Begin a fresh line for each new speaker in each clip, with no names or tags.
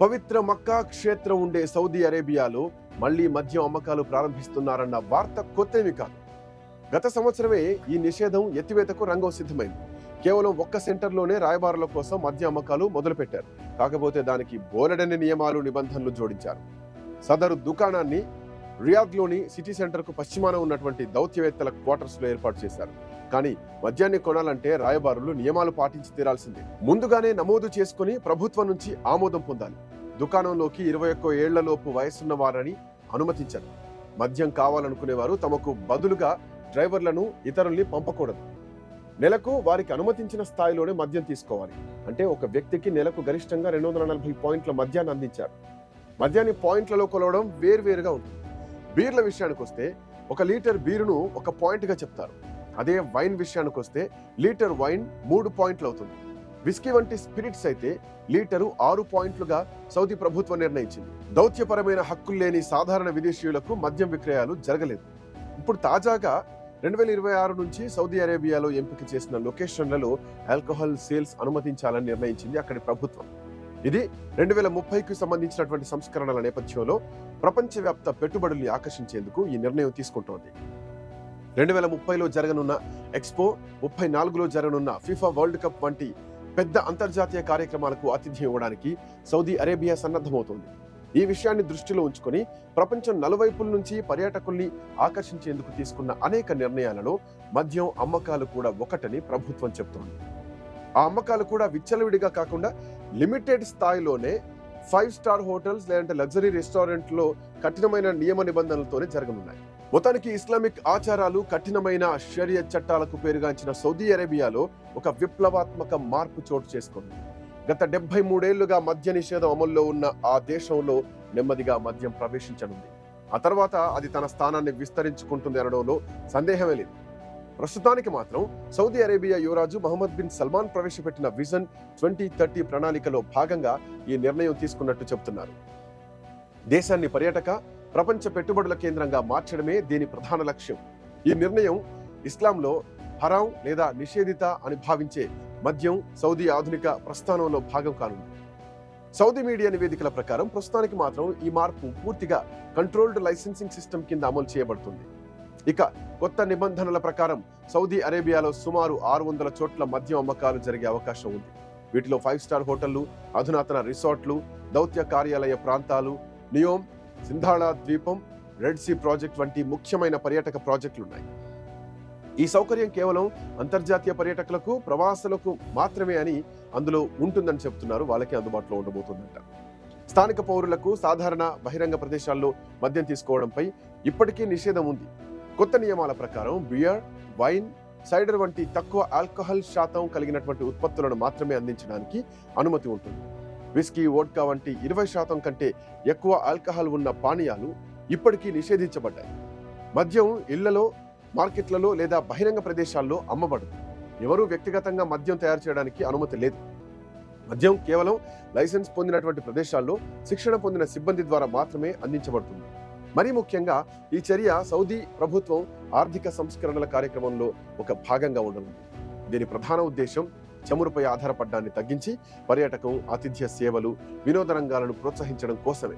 పవిత్ర మక్కా క్షేత్రం ఉండే సౌదీ అరేబియాలో మళ్లీ మద్యం అమ్మకాలు ప్రారంభిస్తున్నారన్న వార్త కొత్తేమీ కాదు. గత సంవత్సరమే ఈ నిషేధం ఎత్తివేతకు రంగం సిద్ధమైంది. కేవలం ఒక్క సెంటర్లోనే రాయబారుల కోసం మద్య అమ్మకాలు మొదలుపెట్టారు. కాకపోతే దానికి బోలెడన్ని నియమాలు, నిబంధనలు జోడించారు. సదరు దుకాణాన్ని రియాద్లోని సిటీ సెంటర్కు పశ్చిమాన ఉన్నటువంటి దౌత్యవేత్తల క్వార్టర్స్లో ఏర్పాటు చేశారు. కానీ మద్యాన్ని కొనాలంటే రాయబారులు నియమాలు పాటించి తీరాల్సిందే. ముందుగానే నమోదు చేసుకుని ప్రభుత్వం నుంచి ఆమోదం పొందాలి. దుకాణంలోకి 21 ఏళ్లలోపు వయసున్న వారని అనుమతించారు. మద్యం కావాలనుకునేవారు తమకు బదులుగా డ్రైవర్లను, ఇతరుల్ని పంపకూడదు. నెలకు వారికి అనుమతించిన స్థాయిలోనే మద్యం తీసుకోవాలి. అంటే ఒక వ్యక్తికి నెలకు గరిష్టంగా 240 పాయింట్ల మద్యాన్ని అందించారు. మద్యాన్ని పాయింట్లలో కొలవడం వేర్వేరుగా ఉంటుంది. బీర్ల విషయానికి వస్తే 1 లీటర్ బీరును 1 పాయింట్గా చెప్తారు. అదే వైన్ విషయానికి వస్తే లీటర్ వైన్ 3 పాయింట్లు అవుతుంది. విస్కీ వంటి స్పిరిట్స్ అయితే లీటరు 6 పాయింట్లుగా సౌదీ ప్రభుత్వం నిర్ణయించింది. దౌత్యపరమైన హక్కులు లేని సాధారణ విదేశీయులకు మద్యం విక్రయాలు జరగలేదు. ఇప్పుడు తాజాగా 2026 నుంచి సౌదీ అరేబియాలో ఎంపిక చేసిన లొకేషన్లలో ఆల్కహాల్ సేల్స్ అనుమతించాలని నిర్ణయించింది అక్కడి ప్రభుత్వం. ఇది 2030కి సంబంధించినటువంటి సంస్కరణల నేపథ్యంలో ప్రపంచవ్యాప్త పెట్టుబడుల్ని ఆకర్షించేందుకు ఈ నిర్ణయం తీసుకుంటోంది. 2030లో జరగనున్న ఎక్స్పో, 34లో జరగనున్న ఫిఫా వరల్డ్ కప్ వంటి పెద్ద అంతర్జాతీయ కార్యక్రమాలకు ఆతిథ్యం ఇవ్వడానికి సౌదీ అరేబియా సన్నద్ధమవుతోంది. ఈ విషయాన్ని దృష్టిలో ఉంచుకొని ప్రపంచం నలువైపుల నుంచి పర్యాటకుల్ని ఆకర్షించేందుకు తీసుకున్న అనేక నిర్ణయాలలో మద్యం అమ్మకాలు కూడా ఒకటని ప్రభుత్వం చెబుతోంది. ఆ అమ్మకాలు కూడా విచ్చలవిడిగా కాకుండా లిమిటెడ్ స్థాయిలోనే 5 స్టార్ హోటల్స్ లేదంటే లగ్జరీ రెస్టారెంట్లో కఠినమైన నియమ నిబంధనలతోనే జరగనున్నాయి. మొత్తానికి ఇస్లామిక్ ఆచారాలు, కఠినమైన షరియత్ చట్టాలకు పేరుగాంచిన సౌదీ అరేబియాలో ఒక విప్లవాత్మక మార్పు చోటు చేసుకుంది. గత 73 ఏళ్లుగా మద్య నిషేధం అమల్లో ఉన్న ఆ దేశంలో నెమ్మదిగా మద్యం ప్రవేశించనుంది. ఆ తర్వాత అది తన స్థానాన్ని విస్తరించుకుంటుంది అనడంలో సందేహమే లేదు. ప్రస్తుతానికి మాత్రం సౌదీ అరేబియా యువరాజు మహమ్మద్ బిన్ సల్మాన్ ప్రవేశపెట్టిన విజన్ 2030 ప్రణాళికలో భాగంగా ఈ నిర్ణయం తీసుకున్నట్టు చెబుతున్నారు. దేశాన్ని పర్యాటక, ప్రపంచ పెట్టుబడుల కేంద్రంగా మార్చడమే దీని ప్రధాన లక్ష్యం. ఈ నిర్ణయం ఇస్లాంలో హరాం లేదా నిషేధిత అని భావించే మద్యం సౌదీ ఆధునిక ప్రస్థానంలో భాగం కానుంది. సౌదీ మీడియా నివేదికల ప్రకారం ప్రస్తుతానికి మాత్రం ఈ మార్పు పూర్తిగా కంట్రోల్డ్ లైసెన్సింగ్ సిస్టమ్ కింద అమలు చేయబడుతుంది. ఇక కొత్త నిబంధనల ప్రకారం సౌదీ అరేబియాలో సుమారు 600 చోట్ల మద్యం అమ్మకాలు జరిగే అవకాశం ఉంది. వీటిలో 5 స్టార్ హోటళ్లు, అధునాతన రిసార్ట్లు, దౌత్య కార్యాలయ ప్రాంతాలు, నియోమ్, సింధాళ ద్వీపం, రెడ్ సీ ప్రాజెక్ట్ వంటి ముఖ్యమైన పర్యాటక ప్రాజెక్టులున్నాయి. ఈ సౌకర్యం కేవలం అంతర్జాతీయ పర్యాటకులకు, ప్రవాసులకు మాత్రమే అని అందులో ఉంటుందని చెప్తున్నారు. వాళ్ళకి అందుబాటులో ఉండబోతుందంట. స్థానిక పౌరులకు సాధారణ బహిరంగ ప్రదేశాల్లో మద్యం తీసుకోవడంపై ఇప్పటికీ నిషేధం ఉంది. కొత్త నియమాల ప్రకారం బియర్, వైన్, సైడర్ వంటి తక్కువ ఆల్కహాల్ శాతం కలిగినటువంటి ఉత్పత్తులను మాత్రమే అందించడానికి అనుమతి ఉంటుంది. విస్కీ, వోడ్కా వంటి 20% కంటే ఎక్కువ ఆల్కహాల్ ఉన్న పానీయాలు ఇప్పటికీ నిషేధించబడ్డాయి. మద్యం ఇళ్లలో, మార్కెట్లలో లేదా బహిరంగ ప్రదేశాల్లో అమ్మబడదు. ఎవరూ వ్యక్తిగతంగా మద్యం తయారు చేయడానికి అనుమతి లేదు. మద్యం కేవలం లైసెన్స్ పొందినటువంటి ప్రదేశాల్లో శిక్షణ పొందిన సిబ్బంది ద్వారా మాత్రమే అందించబడుతుంది. మరీ ముఖ్యంగా ఈ చర్య సౌదీ ప్రభుత్వం ఆర్థిక సంస్కరణల కార్యక్రమంలో ఒక భాగంగా ఉండనుంది. దీని ప్రధాన ఉద్దేశం చమురుపై ఆధారపడ్డాన్ని తగ్గించి పర్యాటకం, ఆతిథ్య సేవలు, వినోద రంగాలను ప్రోత్సహించడం కోసమే.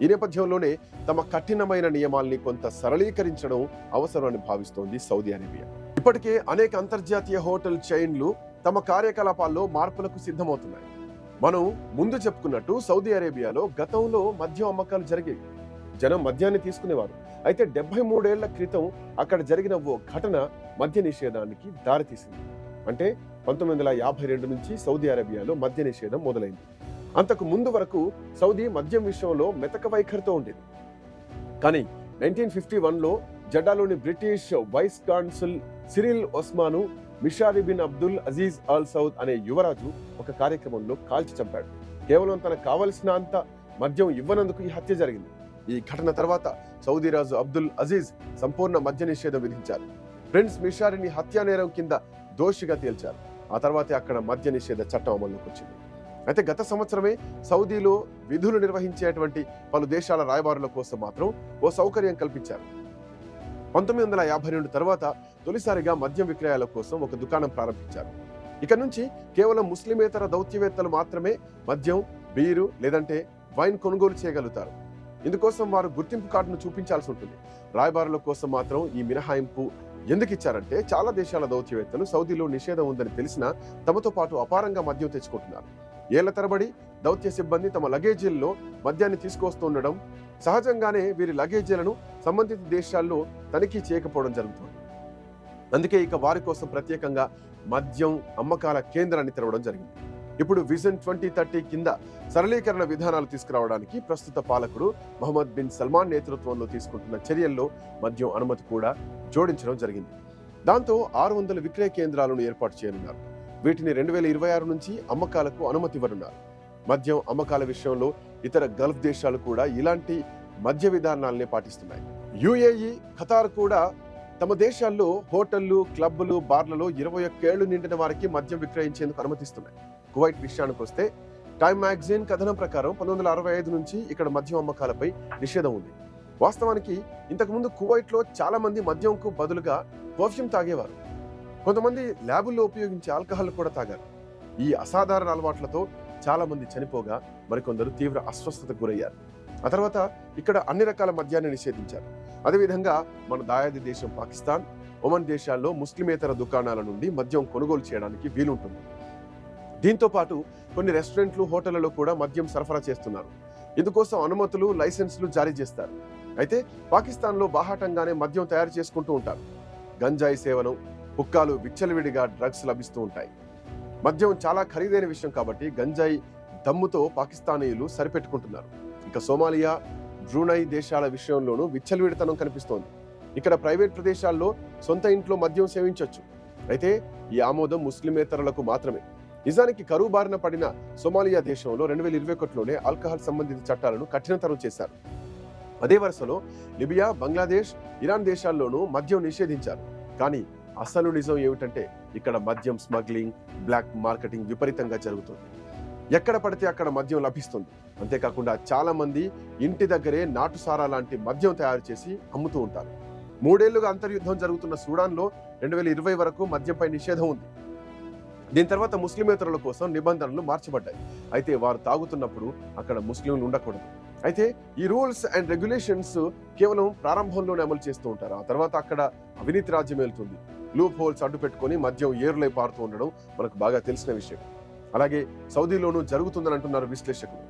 ఈ నేపథ్యంలోనే తమ కఠినమైన నియమాల్ని కొంత సరళీకరించడం అవసరమని భావిస్తోంది సౌదీ అరేబియా. ఇప్పటికే అనేక అంతర్జాతీయ హోటల్ చైన్లు తమ కార్యకలాపాల్లో మార్పులకు సిద్ధమవుతున్నాయి. మనం ముందు చెప్పుకున్నట్టు సౌదీ అరేబియాలో గతంలో మద్యం అమ్మకాలు జరిగేవి. జనం మద్యాన్ని తీసుకునేవారు. అయితే 73 ఏళ్ల క్రితం అక్కడ జరిగిన ఓ ఘటన మద్య నిషేధానికి దారితీసింది. అంటే 1952 నుంచి సౌదీ అరేబియాలో మద్య నిషేధం మొదలైంది. అంతకు ముందు వరకు సౌదీ మద్యం విషయంలో మెతక వైఖరితో ఉండేది. కానీ 1951లో జడ్డాలోని British vice consul Cyril Ousman Mishari bin Abdul Aziz al Saud అనే యువరాజు ఒక కార్యక్రమంలో కాల్చి చంపాడు. కేవలం తనకు కావలసినంత మద్యం ఇవ్వనందుకు ఈ హత్య జరిగింది. ఈ ఘటన తర్వాత సౌదీ రాజు అబ్దుల్ అజీజ్ సంపూర్ణ మద్య నిషేధం విధించారు. ప్రిన్స్ మిషారిని హత్యా నేరం కింద దోషిగా తేల్చారు. ఆ తర్వాతే అక్కడ మద్య నిషేధ చట్టం అమల్లోకి వచ్చింది. అయితే గత సంవత్సరమే సౌదీలో విధులు నిర్వహించేటువంటి పలు దేశాల రాయబారుల కోసం మాత్రం ఓ సౌకర్యం కల్పించారు. 1952 తర్వాత తొలిసారిగా మద్యం విక్రయాల కోసం ఒక దుకాణం ప్రారంభించారు. ఇక నుంచి కేవలం ముస్లిమేతర దౌత్యవేత్తలు మాత్రమే మద్యం, బీరు లేదంటే వైన్ కొనుగోలు చేయగలుగుతారు. ఇందుకోసం వారు గుర్తింపు కార్డును చూపించాల్సి ఉంటుంది. రాయబారుల కోసం మాత్రం ఈ మినహాయింపు ఎందుకు ఇచ్చారంటే, చాలా దేశాల దౌత్యవేత్తలు సౌదీలో నిషేధం ఉందని తెలిసినా తమతో పాటు అపారంగా మద్యం తెచ్చుకుంటున్నారు. ఏళ్ల తరబడి దౌత్య సిబ్బంది తమ లగేజీల్లో మద్యాన్ని తీసుకొస్తుండడం, సహజంగానే వీరి లగేజీలను సంబంధిత దేశాల్లో తనిఖీ చేయకపోవడం జరుగుతుంది. అందుకే ఇక వారి కోసం ప్రత్యేకంగా మద్యం అమ్మకాల కేంద్రాన్ని తెరవడం జరిగింది. ఇప్పుడు విజన్ 2030 కింద సరళీకరణ విధానాలు తీసుకురావడానికి ప్రస్తుత పాలకుడు మహమ్మద్ బిన్ సల్మాన్ నేతృత్వంలో తీసుకుంటున్న చర్యల్లో మద్యం అనుమతి కూడా జోడించడం జరిగింది. దాంతో 600 విక్రయ కేంద్రాలను ఏర్పాటు చేయనున్నారు. వీటిని 2026 నుంచి అమ్మకాలకు అనుమతి ఇవ్వనున్నారు. మద్యం అమ్మకాల విషయంలో ఇతర గల్ఫ్ దేశాలు కూడా ఇలాంటి మద్య విధానాలనే పాటిస్తున్నాయి. యుఏఈ, ఖతార్ కూడా తమ దేశాల్లో హోటళ్లు, క్లబ్బులు, బార్లలో 21 ఏళ్లు నిండిన వారికి మద్యం విక్రయించేందుకు అనుమతిస్తున్నాయి. కువైట్ విషయానికి వస్తే టైమ్ మ్యాగజైన్ కథనం ప్రకారం 1965 నుంచి ఇక్కడ మద్యం అమ్మకాలపై నిషేధం ఉంది. వాస్తవానికి ఇంతకుముందు కువైట్లో చాలా మంది మద్యంకు బదులుగా పర్ఫ్యూమ్ తాగేవారు. కొంతమంది ల్యాబుల్లో ఉపయోగించే ఆల్కహాల్ కూడా తాగారు. ఈ అసాధారణ అలవాట్లతో చాలా మంది చనిపోగా మరికొందరు తీవ్ర అస్వస్థతకు గురయ్యారు. ఆ తర్వాత ఇక్కడ అన్ని రకాల మద్యాన్ని నిషేధించారు. అదేవిధంగా మన దాయాది దేశం పాకిస్తాన్, ఒమన్ దేశాల్లో ముస్లిమేతర దుకాణాల నుండి మద్యం కొనుగోలు చేయడానికి వీలుంటుంది. దీంతో పాటు కొన్ని రెస్టారెంట్లు, హోటళ్లలో కూడా మద్యం సరఫరా చేస్తున్నారు. ఇందుకోసం అనుమతులు, లైసెన్సులు జారీ చేస్తారు. అయితే పాకిస్తాన్లో బాహాటంగానే మద్యం తయారు చేసుకుంటూ ఉంటారు. గంజాయి సేవనం, హుక్కాలు, విచ్చలవిడిగా డ్రగ్స్ లభిస్తూ ఉంటాయి. మద్యం చాలా ఖరీదైన విషయం కాబట్టి గంజాయి దమ్ముతో పాకిస్తానీయులు సరిపెట్టుకుంటున్నారు. ఇక సోమాలియా, బ్రూనై దేశాల విషయంలోనూ విచ్చలవిడితనం కనిపిస్తోంది. ఇక్కడ ప్రైవేట్ ప్రదేశాల్లో సొంత ఇంట్లో మద్యం సేవించవచ్చు. అయితే ఈ ఆమోదం ముస్లిమేతరులకు మాత్రమే. నిజానికి కరువు బారిన పడిన సోమాలియా దేశంలో 2021లోనే ఆల్కహాల్ సంబంధిత చట్టాలను కఠినతరం చేశారు. అదే వరుసలో లిబియా, బంగ్లాదేశ్, ఇరాన్ దేశాల్లోనూ మద్యం నిషేధించారు. కానీ అసలు నిజం ఏమిటంటే ఇక్కడ మద్యం స్మగ్లింగ్, బ్లాక్ మార్కెటింగ్ విపరీతంగా జరుగుతుంది. ఎక్కడ పడితే అక్కడ మద్యం లభిస్తుంది. అంతేకాకుండా చాలా మంది ఇంటి దగ్గరే నాటుసారా లాంటి మద్యం తయారు చేసి అమ్ముతూ ఉంటారు. 3 ఏళ్లుగా అంతర్యుద్ధం జరుగుతున్న సూడాన్లో 2020 వరకు మద్యంపై నిషేధం ఉంది. దీని తర్వాత ముస్లిమేతరుల కోసం నిబంధనలు మార్చబడ్డాయి. అయితే వారు తాగుతున్నప్పుడు అక్కడ ముస్లింలు ఉండకూడదు. అయితే ఈ రూల్స్ అండ్ రెగ్యులేషన్స్ కేవలం ప్రారంభంలోనే అమలు చేస్తూ ఉంటారు. ఆ తర్వాత అక్కడ అవినీతి రాజ్యం వెళ్తుంది. లూప్ హోల్స్ అడ్డు పెట్టుకుని మద్యం ఏరులై పారుతూ ఉండడం మనకు బాగా తెలిసిన విషయం. అలాగే సౌదీలోనూ జరుగుతుందని అంటున్నారు విశ్లేషకులు.